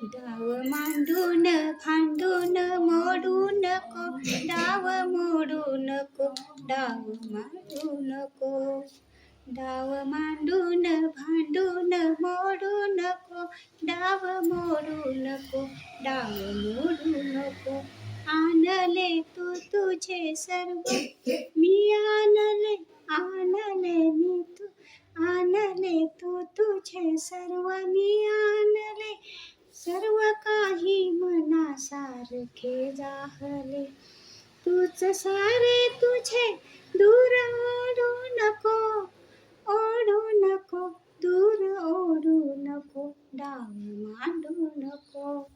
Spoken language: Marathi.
डाव मांडून भांडून मोडू नको, डाव मोडू नको, डाव मांडू नको. डाव मांडून भांडून मोडू नको, डाव मोडू नको, डाव मोडू नको. आणले तू तुझे सर्व मी आणले, आणले मी तू, आणले तू तुझे सर्व मी आणले. सर्व काही मनासारखे जाहले, तूच सारे तुझे दूर ओढू नको, ओढू नको, दूर ओढू नको, डाव मांडू नको.